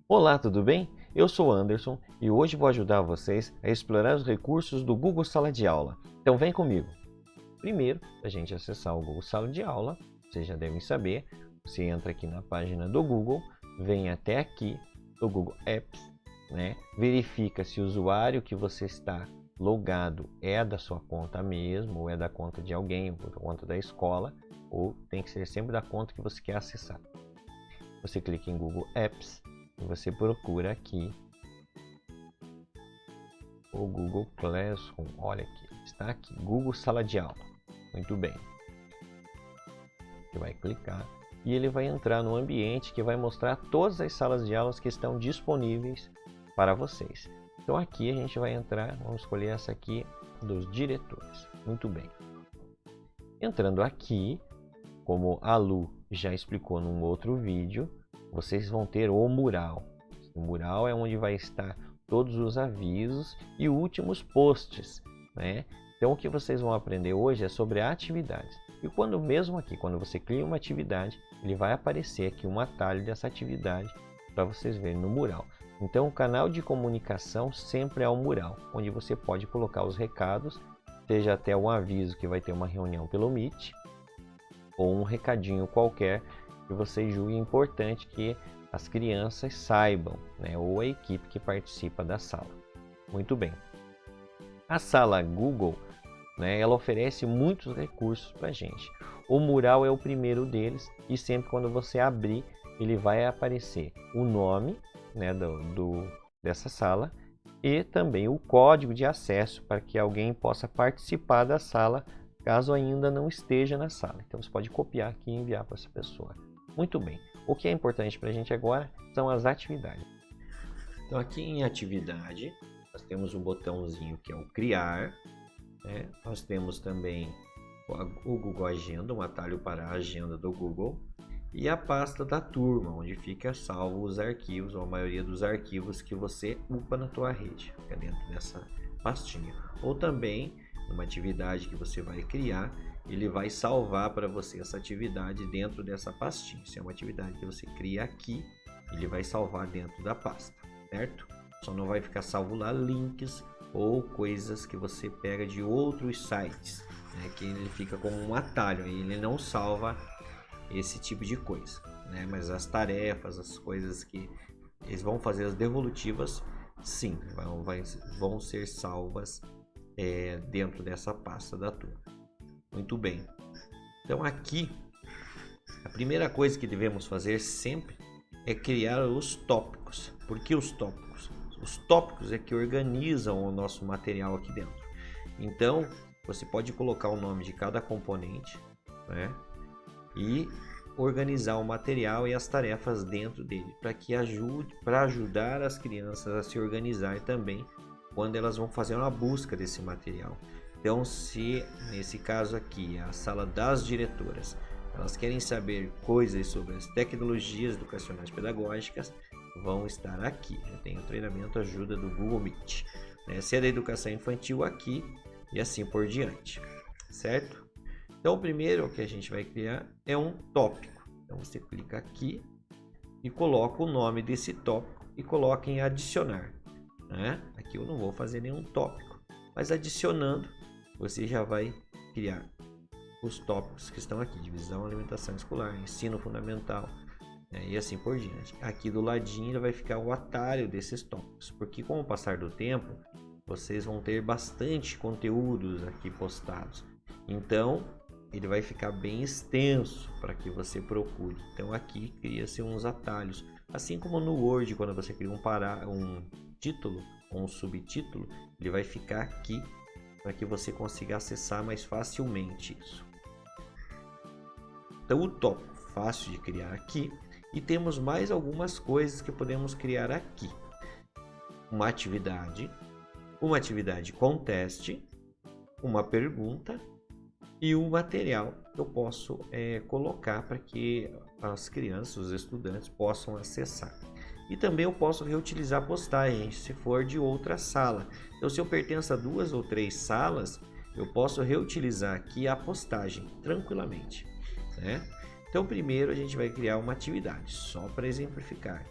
Olá, tudo bem? Eu sou Anderson e hoje vou ajudar vocês a explorar os recursos do Google Sala de Aula. Então vem comigo! Primeiro, para a gente acessar o Google Sala de Aula, vocês já devem saber, você entra aqui na página do Google, vem até aqui do Google Apps, verifica se o usuário que você está logado é da sua conta mesmo, ou é da conta de alguém, ou da conta da escola, ou tem que ser sempre da conta que você quer acessar. Você clica em Google Apps e você procura aqui o Google Classroom. Olha aqui, está aqui, Google Sala de Aula. Muito bem. Você vai clicar e ele vai entrar no ambiente que vai mostrar todas as salas de aulas que estão disponíveis para vocês. Então aqui a gente vai entrar, vamos escolher essa aqui dos diretores. Muito bem. Entrando aqui, como a Lu já explicou num outro vídeo, vocês vão ter o mural. O mural é onde vai estar todos os avisos e últimos posts, Então o que vocês vão aprender hoje é sobre atividades. E mesmo aqui, quando você cria uma atividade, ele vai aparecer aqui um atalho dessa atividade para vocês verem no mural. Então o canal de comunicação sempre é o mural, onde você pode colocar os recados, seja até um aviso que vai ter uma reunião pelo Meet, ou um recadinho qualquer que você julgue importante que as crianças saibam, ou a equipe que participa da sala. Muito bem. A sala Google, ela oferece muitos recursos para a gente. O mural é o primeiro deles e sempre quando você abrir, ele vai aparecer o nome dessa sala e também o código de acesso para que alguém possa participar da sala caso ainda não esteja na sala. Então você pode copiar aqui e enviar para essa pessoa. Muito bem. O que é importante para a gente agora são as atividades. Então aqui em atividade, nós temos um botãozinho que é o criar. Nós temos também o Google Agenda, um atalho para a agenda do Google. E a pasta da turma, onde fica salvo os arquivos, ou a maioria dos arquivos que você upa na tua rede. Fica dentro dessa pastinha. Ou também, numa atividade que você vai criar, ele vai salvar para você essa atividade dentro dessa pastinha. Se é uma atividade que você cria aqui, ele vai salvar dentro da pasta, certo? Só não vai ficar salvo lá links ou coisas que você pega de outros sites, que ele fica como um atalho, ele não salva esse tipo de coisa, Mas as tarefas, as coisas que eles vão fazer, as devolutivas, sim, vão ser salvas dentro dessa pasta da turma. Muito bem. Então aqui, a primeira coisa que devemos fazer sempre é criar os tópicos. Por que os tópicos? Os tópicos é que organizam o nosso material aqui dentro. Então, você pode colocar o nome de cada componente, e organizar o material e as tarefas dentro dele, para ajudar as crianças a se organizar também quando elas vão fazer uma busca desse material. Então, se nesse caso aqui, a sala das diretoras, elas querem saber coisas sobre as tecnologias educacionais pedagógicas, vão estar aqui. Já tem o treinamento ajuda do Google Meet. Se é da educação infantil, aqui e assim por diante, certo? Então, o primeiro que a gente vai criar é um tópico. Então, você clica aqui e coloca o nome desse tópico e coloca em adicionar. Aqui eu não vou fazer nenhum tópico, mas adicionando, você já vai criar os tópicos que estão aqui: divisão, alimentação escolar, ensino fundamental, e assim por diante. Aqui do ladinho vai ficar o atalho desses tópicos, porque com o passar do tempo, vocês vão ter bastante conteúdos aqui postados. Então, ele vai ficar bem extenso para que você procure. Então aqui cria-se uns atalhos, assim como no Word, quando você cria um título ou um subtítulo, ele vai ficar aqui para que você consiga acessar mais facilmente isso. Então o tópico fácil de criar aqui, e temos mais algumas coisas que podemos criar aqui: uma atividade com teste, uma pergunta e um material que eu posso colocar para que as crianças, os estudantes possam acessar. E também eu posso reutilizar postagens se for de outra sala. Então, se eu pertenço a 2 ou 3 salas, eu posso reutilizar aqui a postagem tranquilamente. Então, primeiro a gente vai criar uma atividade, só para exemplificar.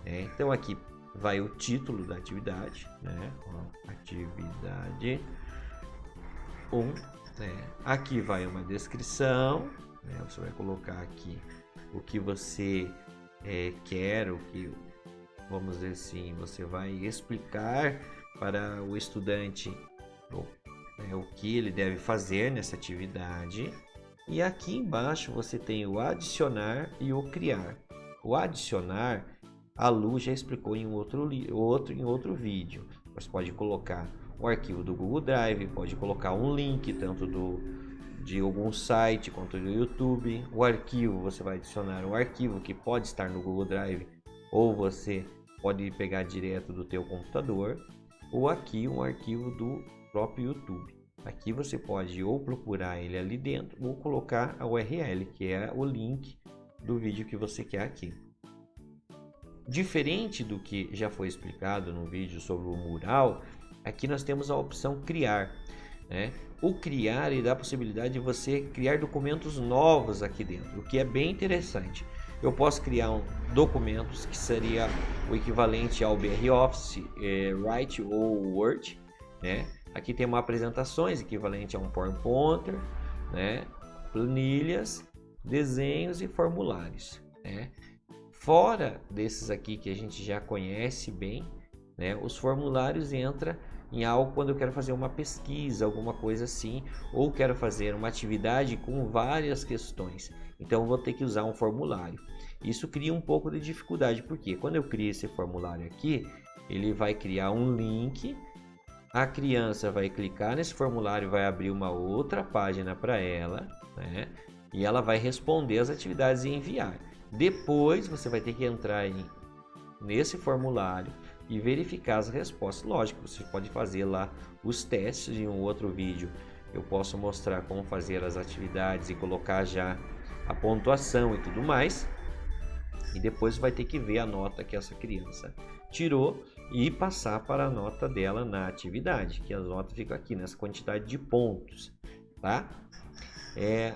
Então aqui vai o título da atividade, né? Atividade 1. Aqui vai uma descrição, né? Você vai colocar aqui o que você quer, o que, vamos dizer assim, você vai explicar para o estudante o que ele deve fazer nessa atividade. E aqui embaixo você tem o adicionar e o criar. O adicionar, a Lu já explicou em outro vídeo. Você pode colocar o arquivo do Google Drive, pode colocar um link tanto de algum site quanto do YouTube. O arquivo, você vai adicionar um arquivo que pode estar no Google Drive ou você pode pegar direto do teu computador, ou aqui um arquivo do próprio YouTube. Aqui você pode ou procurar ele ali dentro ou colocar a URL, que é o link do vídeo que você quer aqui. Diferente do que já foi explicado no vídeo sobre o mural, aqui nós temos a opção criar, né? O criar ele dá a possibilidade de você criar documentos novos aqui dentro, o que é bem interessante. Eu posso criar documentos que seria o equivalente ao BROffice, Write ou Word, né? Aqui tem uma apresentações equivalente a um PowerPoint, né? Planilhas, desenhos e formulários, né? Fora desses aqui que a gente já conhece bem, né? Os formulários entram em algo quando eu quero fazer uma pesquisa, alguma coisa assim, ou quero fazer uma atividade com várias questões. Então eu vou ter que usar um formulário. Isso cria um pouco de dificuldade, porque quando eu crio esse formulário aqui, ele vai criar um link, a criança vai clicar nesse formulário, vai abrir uma outra página para ela, né? E ela vai responder as atividades e enviar. Depois você vai ter que entrar nesse formulário e verificar as respostas. Lógico, você pode fazer lá os testes. Em um outro vídeo eu posso mostrar como fazer as atividades e colocar já a pontuação e tudo mais. E depois vai ter que ver a nota que essa criança tirou e passar para a nota dela na atividade, que as notas ficam aqui nessa quantidade de pontos, tá?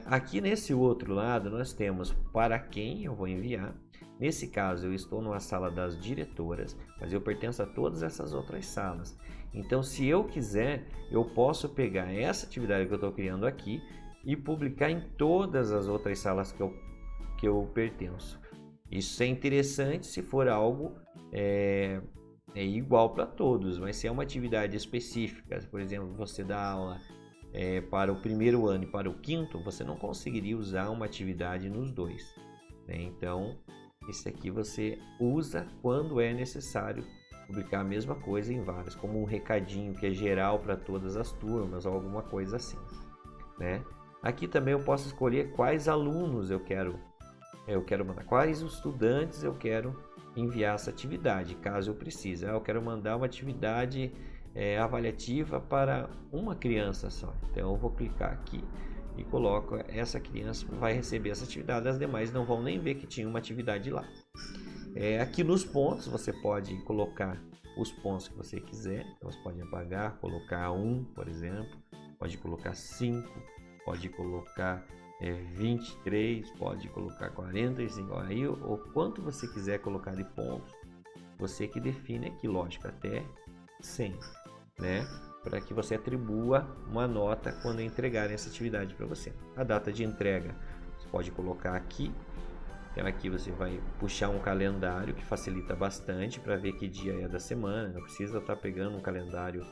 Aqui nesse outro lado nós temos para quem eu vou enviar. Nesse caso eu estou numa sala das diretoras, mas eu pertenço a todas essas outras salas. Então se eu quiser, eu posso pegar essa atividade que eu estou criando aqui e publicar em todas as outras salas que eu pertenço. Isso é interessante se for algo igual para todos, mas se é uma atividade específica, por exemplo, você dá aula para o primeiro ano e para o quinto, você não conseguiria usar uma atividade nos dois, né? Então, esse aqui você usa quando é necessário publicar a mesma coisa em vários, como um recadinho que é geral para todas as turmas ou alguma coisa assim, né? Aqui também eu posso escolher quais alunos eu quero mandar, quais estudantes eu quero enviar essa atividade, caso eu precise. Eu quero mandar uma atividade avaliativa para uma criança só. Então eu vou clicar aqui e coloco essa criança vai receber essa atividade, as demais não vão nem ver que tinha uma atividade lá. Aqui nos pontos você pode colocar os pontos que você quiser. Então você pode apagar, colocar 1, por exemplo, pode colocar 5, pode colocar 23, pode colocar 45, aí o quanto você quiser colocar de pontos, você que define aqui, lógico, até 100, né? Para que você atribua uma nota quando entregarem essa atividade para você. A data de entrega você pode colocar aqui. Então aqui você vai puxar um calendário que facilita bastante para ver que dia é da semana. Não precisa estar pegando um calendário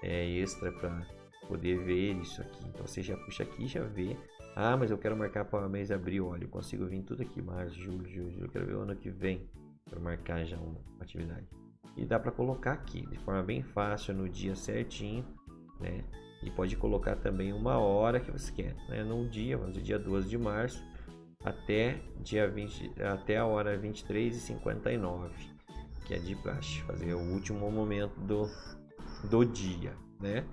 extra para poder ver isso aqui. Então você já puxa aqui e já vê. Ah, mas eu quero marcar para o mês de abril. Olha, eu consigo vir tudo aqui, março, julho, eu quero ver o ano que vem para marcar já uma atividade. E dá para colocar aqui de forma bem fácil no dia certinho, né? E pode colocar também uma hora que você quer, né? Num dia, vamos dizer, dia 12 de março até dia 20, até a hora 23h59, que é de praxe, fazer o último momento do dia, né?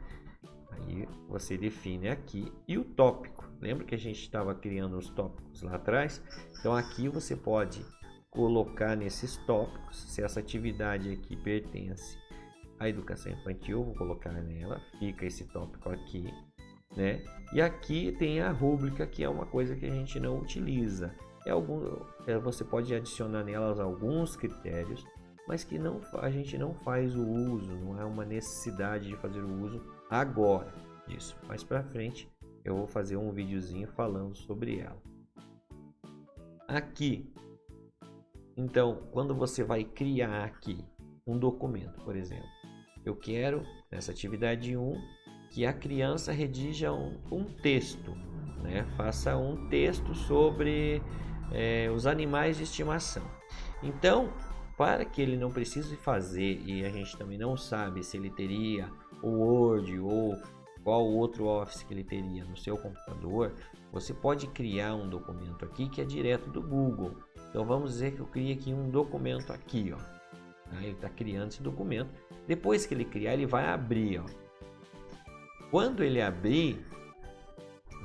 Aí você define aqui e o tópico. Lembra que a gente estava criando os tópicos lá atrás? Então aqui você pode colocar nesses tópicos, se essa atividade aqui pertence à educação infantil, vou colocar nela, fica esse tópico aqui, né? E aqui tem a rúbrica, que é uma coisa que a gente não utiliza. Você pode adicionar nelas alguns critérios, mas que a gente não faz o uso, não é uma necessidade de fazer o uso agora disso. Mais para frente eu vou fazer um videozinho falando sobre ela. Aqui, então, quando você vai criar aqui um documento, por exemplo, eu quero, nessa atividade 1, que a criança redija um texto, né? Faça um texto sobre os animais de estimação. Então, para que ele não precise fazer, e a gente também não sabe se ele teria o Word ou qual outro Office que ele teria no seu computador, você pode criar um documento aqui que é direto do Google. Então vamos dizer que eu criei aqui um documento aqui, ó. Ele está criando esse documento. Depois que ele criar, ele vai abrir, ó. Quando ele abrir,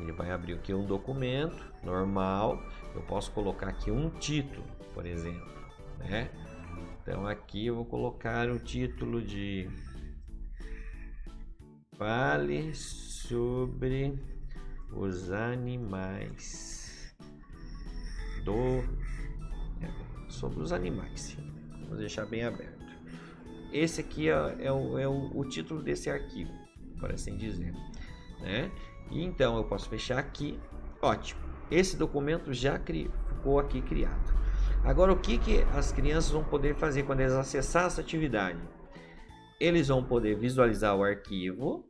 ele vai abrir aqui um documento normal. Eu posso colocar aqui um título, por exemplo, né? Então aqui eu vou colocar o título de Fale sobre os animais sobre os animais. Vamos deixar bem aberto. Esse aqui é o título desse arquivo, por assim dizer, né? E então eu posso fechar aqui. Ótimo. Esse documento já ficou aqui criado. Agora o que as crianças vão poder fazer quando eles acessar essa atividade? Eles vão poder visualizar o arquivo,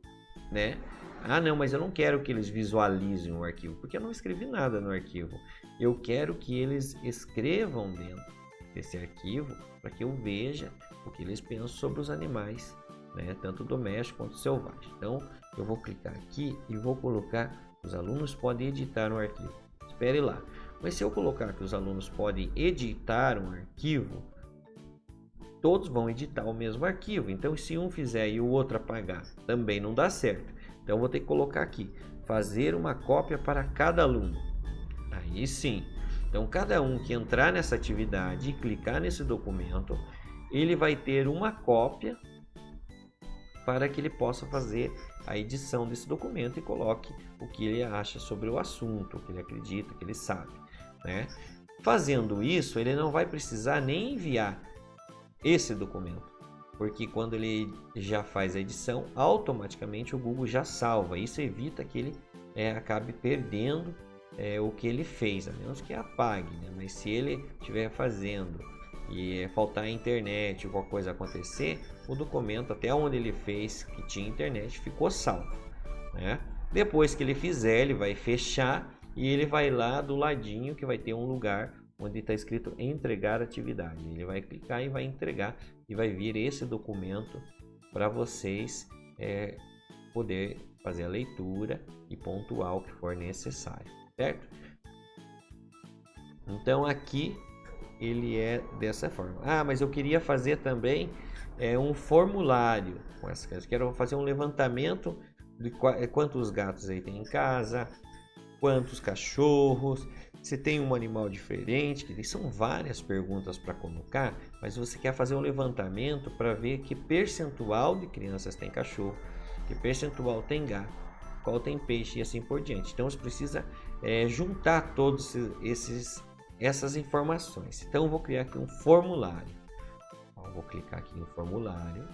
né? Ah, não, mas eu não quero que eles visualizem o arquivo, porque eu não escrevi nada no arquivo. Eu quero que eles escrevam dentro desse arquivo para que eu veja o que eles pensam sobre os animais, né? Tanto doméstico quanto selvagem. Então, eu vou clicar aqui e vou colocar: os alunos podem editar um arquivo. Espere lá. Mas se eu colocar que os alunos podem editar um arquivo, todos vão editar o mesmo arquivo. Então, se um fizer e o outro apagar, também não dá certo. Então, eu vou ter que colocar aqui: fazer uma cópia para cada aluno. Aí sim. Então, cada um que entrar nessa atividade e clicar nesse documento, ele vai ter uma cópia para que ele possa fazer a edição desse documento e coloque o que ele acha sobre o assunto, o que ele acredita, o que ele sabe, né? Fazendo isso, ele não vai precisar nem enviar esse documento, porque quando ele já faz a edição, automaticamente o Google já salva. Isso evita que ele acabe perdendo o que ele fez, a menos que apague, né? Mas se ele estiver fazendo e faltar a internet ou qualquer coisa acontecer, o documento até onde ele fez que tinha internet ficou salvo, né? Depois que ele fizer, ele vai fechar e ele vai lá do ladinho que vai ter um lugar onde está escrito entregar atividade. Ele vai clicar e vai entregar e vai vir esse documento para vocês poder fazer a leitura e pontuar o que for necessário, certo? Então aqui ele é dessa forma. Ah, mas eu queria fazer também um formulário com essas coisas. Quero fazer um levantamento de quantos gatos aí tem em casa, quantos cachorros, se tem um animal diferente, que são várias perguntas para colocar, mas você quer fazer um levantamento para ver que percentual de crianças tem cachorro, que percentual tem gato, qual tem peixe e assim por diante. Então você precisa juntar todos essas informações. Então eu vou criar aqui um formulário. Eu vou clicar aqui em formulário.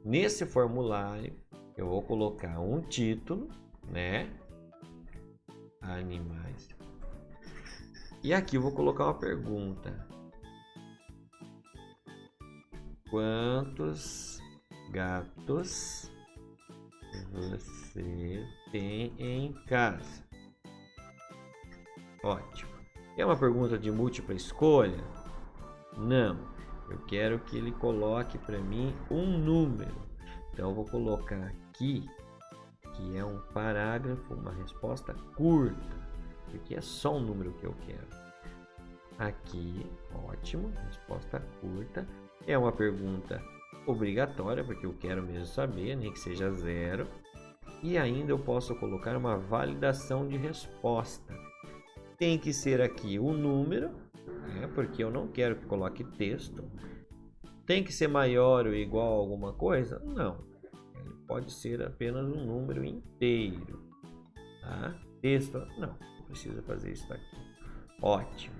Nesse formulário eu vou colocar um título, né? Animais. E aqui eu vou colocar uma pergunta: quantos gatos você tem em casa? Ótimo. É uma pergunta de múltipla escolha? Não. Eu quero que ele coloque para mim um número. Então eu vou colocar aqui que é um parágrafo, uma resposta curta, porque é só um número que eu quero. Aqui, ótimo, resposta curta. É uma pergunta obrigatória, porque eu quero mesmo saber, nem que seja 0. E ainda eu posso colocar uma validação de resposta. Tem que ser aqui o número, porque eu não quero que coloque texto. Tem que ser maior ou igual a alguma coisa? Não. Ele pode ser apenas um número inteiro. Tá? Texto? Não precisa fazer isso aqui. Ótimo.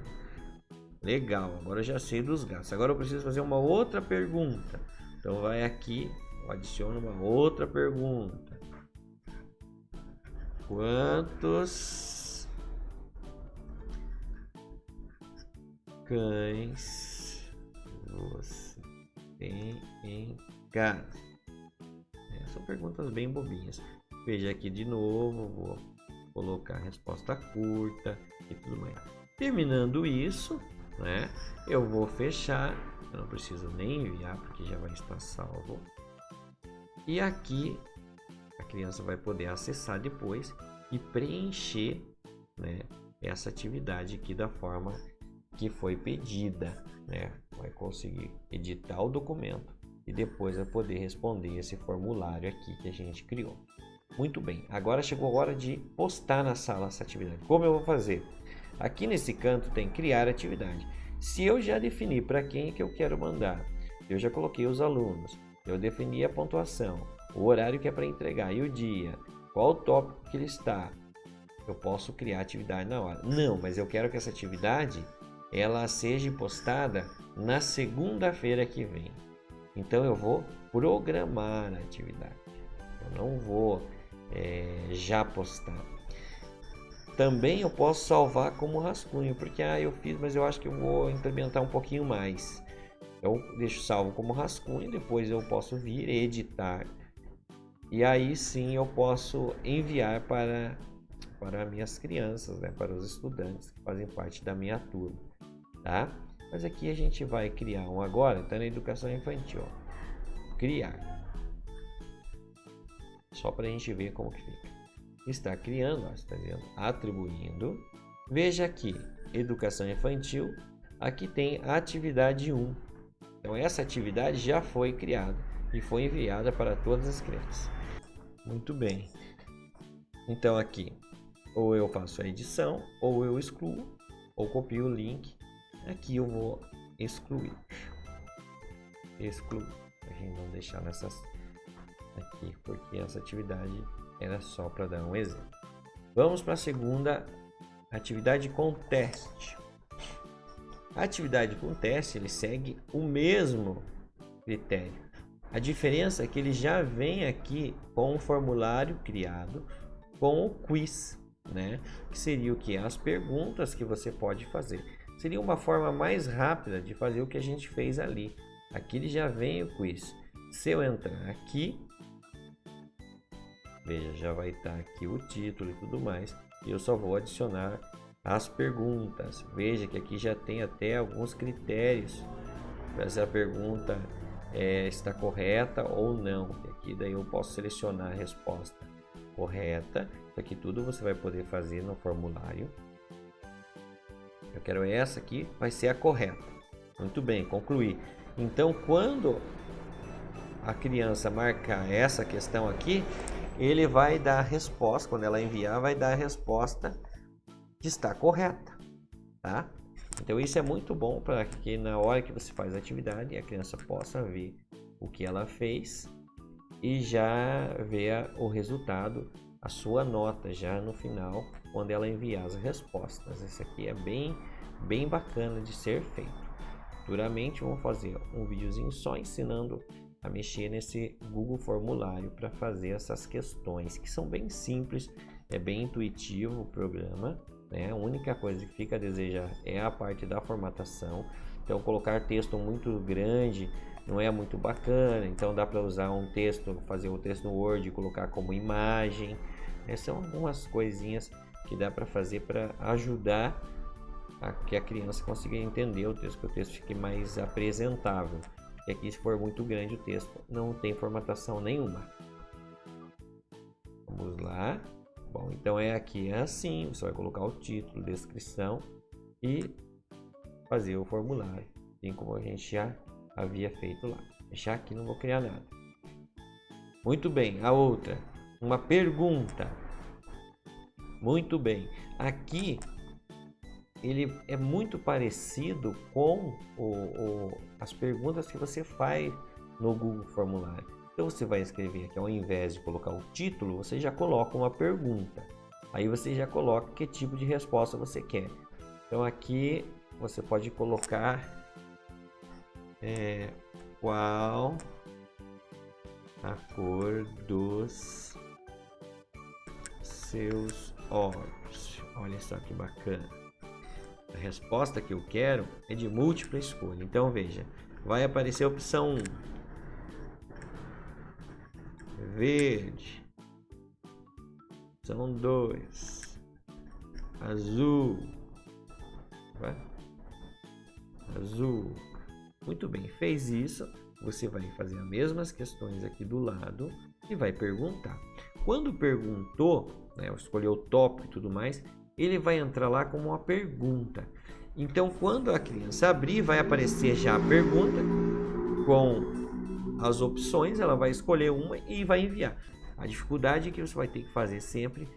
Legal, agora eu já sei dos gastos. Agora eu preciso fazer uma outra pergunta. Então vai aqui, adiciona uma outra pergunta. Quantos cães você tem em casa? São perguntas bem bobinhas. Veja aqui de novo, vou colocar a resposta curta e tudo mais. Terminando isso, né, eu vou fechar. Eu não preciso nem enviar porque já vai estar salvo. E aqui a criança vai poder acessar depois e preencher, né, essa atividade aqui da forma que foi pedida, né? Vai conseguir editar o documento e depois vai poder responder esse formulário aqui que a gente criou. Muito bem, agora chegou a hora de postar na sala essa atividade. Como eu vou fazer? Aqui nesse canto tem criar atividade. Se eu já defini para quem é que eu quero mandar, eu já coloquei os alunos, eu defini a pontuação, o horário que é para entregar e o dia, qual o tópico que ele está, eu posso criar atividade na hora. Não, mas eu quero que essa atividade ela seja postada na segunda-feira que vem. Então eu vou programar a atividade. Eu não vou já postar. Também eu posso salvar como rascunho, porque eu fiz, mas eu acho que eu vou implementar um pouquinho mais. Eu deixo salvo como rascunho, depois eu posso vir editar. E aí sim eu posso enviar para minhas crianças, né, para os estudantes que fazem parte da minha turma. Tá? Mas aqui a gente vai criar um agora, então na educação infantil. Criar. Só para a gente ver como que fica. Está criando, está dizendo atribuindo. Veja aqui, educação infantil. Aqui tem a atividade 1. Então essa atividade já foi criada e foi enviada para todas as crianças. Muito bem. Então aqui, ou eu faço a edição, ou eu excluo, ou copio o link. Aqui eu vou excluir. Excluir. A gente não deixar nessas aqui, porque essa atividade era só para dar um exemplo. Vamos para a segunda atividade com teste. A atividade com teste ele segue o mesmo critério. A diferença é que ele já vem aqui com um formulário criado com o quiz, né? Que seria o que? As perguntas que você pode fazer. Seria uma forma mais rápida de fazer o que a gente fez ali. Aqui ele já vem o quiz. Se eu entrar aqui, veja, já vai estar aqui o título e tudo mais. E eu só vou adicionar as perguntas. Veja que aqui já tem até alguns critérios para se a pergunta está correta ou não. E aqui daí eu posso selecionar a resposta correta. Isso aqui tudo você vai poder fazer no formulário. Eu quero essa aqui, vai ser a correta. Muito bem, concluí. Então, quando a criança marcar essa questão aqui, ele vai dar a resposta, quando ela enviar, vai dar a resposta que está correta, tá? Então isso é muito bom para que na hora que você faz a atividade, a criança possa ver o que ela fez e já ver o resultado, a sua nota já no final, quando ela enviar as respostas. Esse aqui é bem bacana de ser feito. Futuramente vamos fazer um videozinho só ensinando a mexer nesse Google Formulário para fazer essas questões, que são bem simples, é bem intuitivo o programa, né? A única coisa que fica a desejar é a parte da formatação. Então colocar texto muito grande não é muito bacana, então dá para usar um texto, fazer o texto no Word e colocar como imagem. São algumas coisinhas que dá para fazer para ajudar a que a criança consiga entender o texto, que o texto fique mais apresentável. E aqui, se for muito grande o texto, não tem formatação nenhuma. Vamos lá. Bom, então aqui é assim, você vai colocar o título, descrição e fazer o formulário, assim como a gente já havia feito lá. Deixar aqui, não vou criar nada. Muito bem, a outra, uma pergunta. Muito bem, aqui ele é muito parecido com as perguntas que você faz no Google Formulário. Então você vai escrever aqui, ao invés de colocar o título, você já coloca uma pergunta. Aí você já coloca que tipo de resposta você quer. Então aqui você pode colocar qual a cor dos seus olhos. Olha só que bacana. A resposta que eu quero é de múltipla escolha. Então veja, vai aparecer a opção 1, verde, opção 2, azul, azul. Muito bem, fez isso, você vai fazer as mesmas questões aqui do lado e vai perguntar. Quando perguntou, né, escolheu o tópico e tudo mais, ele vai entrar lá como uma pergunta. Então, quando a criança abrir, vai aparecer já a pergunta com as opções, ela vai escolher uma e vai enviar. A dificuldade é que você vai ter que fazer sempre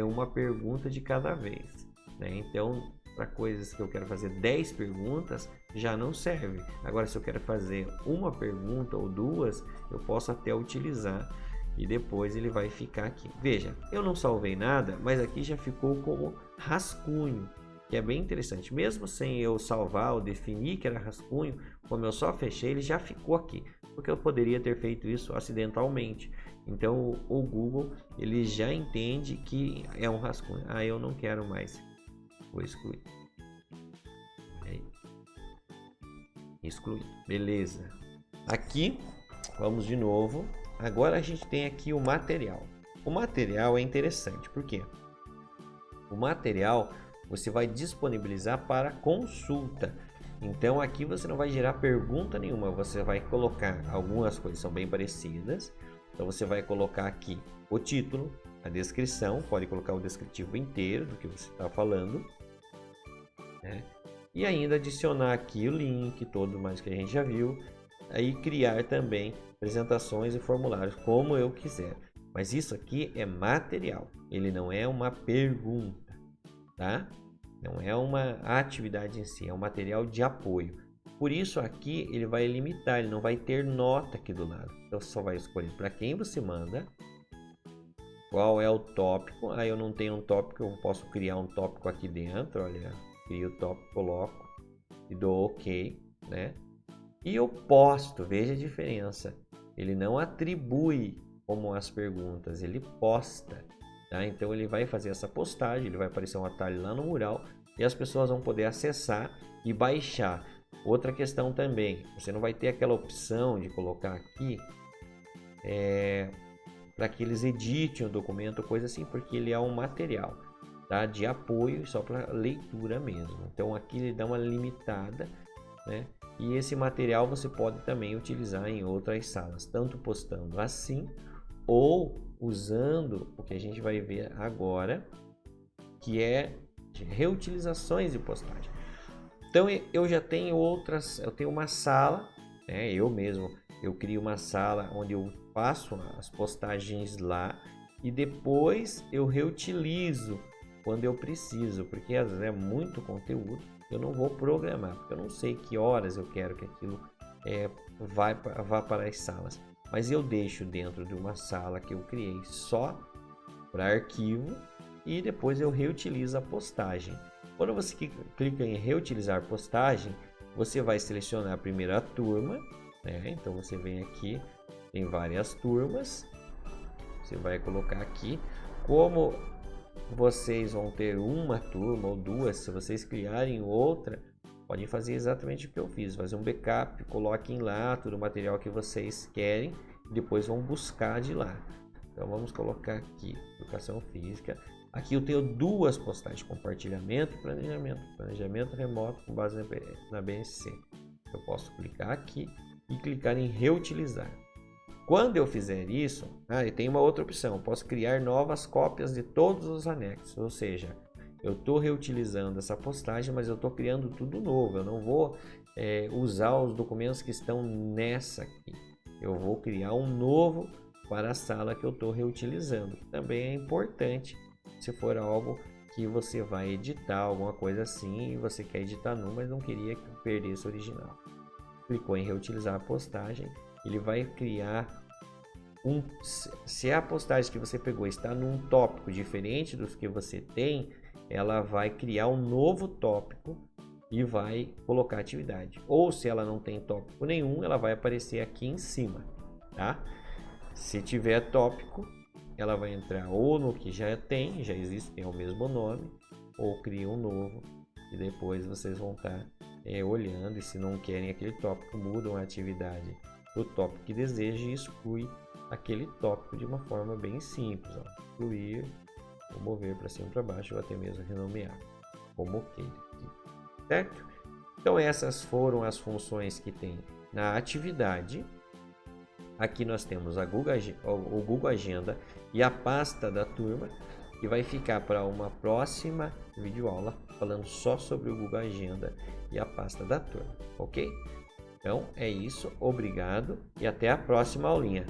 uma pergunta de cada vez, né? Então, para coisas que eu quero fazer 10 perguntas, já não serve. Agora, se eu quero fazer uma pergunta ou duas, eu posso até utilizar e depois ele vai ficar aqui. Veja, eu não salvei nada, mas aqui já ficou como rascunho, que é bem interessante. Mesmo sem eu salvar ou definir que era rascunho, como eu só fechei, ele já ficou aqui, porque eu poderia ter feito isso acidentalmente. Então o Google ele já entende que é um rascunho. Ah, eu não quero mais. Vou excluir. Excluir. Beleza. Aqui, vamos de novo. Agora a gente tem aqui o material. O material é interessante, por quê? O material você vai disponibilizar para consulta. Então aqui você não vai gerar pergunta nenhuma, você vai colocar algumas coisas são bem parecidas. Então você vai colocar aqui o título, a descrição, pode colocar o descritivo inteiro do que você está falando, né? E ainda adicionar aqui o link, todo mais que a gente já viu, aí criar também apresentações e formulários como eu quiser. Mas isso aqui é material, ele não é uma pergunta, tá? Não é uma atividade em si, é um material de apoio. Por isso aqui ele vai limitar, ele não vai ter nota aqui do lado. Então você só vai escolher para quem você manda, qual é o tópico. Aí eu não tenho um tópico, eu posso criar um tópico aqui dentro, olha, crio o tópico, coloco e dou OK, né? E eu posto, veja a diferença. Ele não atribui como as perguntas, ele posta. Tá? Então ele vai fazer essa postagem, ele vai aparecer um atalho lá no mural e as pessoas vão poder acessar e baixar. Outra questão também, você não vai ter aquela opção de colocar aqui para que eles editem o documento, coisa assim, porque ele é um material, tá? De apoio só para leitura mesmo. Então aqui ele dá uma limitada, né? E esse material você pode também utilizar em outras salas, tanto postando assim ou usando o que a gente vai ver agora, que é de reutilizações de postagem. Então eu já tenho outras, eu tenho uma sala, né? Eu crio uma sala onde eu faço as postagens lá e depois eu reutilizo quando eu preciso, porque às vezes é muito conteúdo, eu não vou programar, porque eu não sei que horas eu quero que aquilo vá para as salas. Mas eu deixo dentro de uma sala que eu criei só para arquivo e depois eu reutilizo a postagem. Quando você clica em reutilizar postagem, você vai selecionar a primeira turma, né? Então você vem aqui, tem várias turmas, você vai colocar aqui. Como vocês vão ter uma turma ou duas, se vocês criarem outra, podem fazer exatamente o que eu fiz, fazer um backup, coloquem lá todo o material que vocês querem e depois vão buscar de lá. Então vamos colocar aqui, educação física. Aqui eu tenho duas postagens, compartilhamento e planejamento remoto com base na BNCC. Eu posso clicar aqui e clicar em reutilizar. Quando eu fizer isso, eu tenho uma outra opção, eu posso criar novas cópias de todos os anexos, ou seja, eu estou reutilizando essa postagem, mas eu estou criando tudo novo, eu não vou usar os documentos que estão nessa aqui, eu vou criar um novo para a sala que eu estou reutilizando. Também é importante se for algo que você vai editar, alguma coisa assim, e você quer editar mas não queria que perdesse o original. Clicou em reutilizar a postagem, ele vai criar se a postagem que você pegou está num tópico diferente dos que você tem, ela vai criar um novo tópico e vai colocar atividade. Ou se ela não tem tópico nenhum, ela vai aparecer aqui em cima, tá? Se tiver tópico, ela vai entrar ou no que já existe, tem o mesmo nome, ou cria um novo e depois vocês vão estar olhando, e se não querem aquele tópico, mudam a atividade do tópico que deseja e exclui aquele tópico de uma forma bem simples, ó. Excluir, ou mover para cima ou para baixo, ou até mesmo renomear como ok, certo? Então essas foram as funções que tem na atividade. Aqui nós temos o Google Agenda e a pasta da turma, que vai ficar para uma próxima videoaula falando só sobre o Google Agenda e a pasta da turma, ok? Então é isso, obrigado e até a próxima aulinha.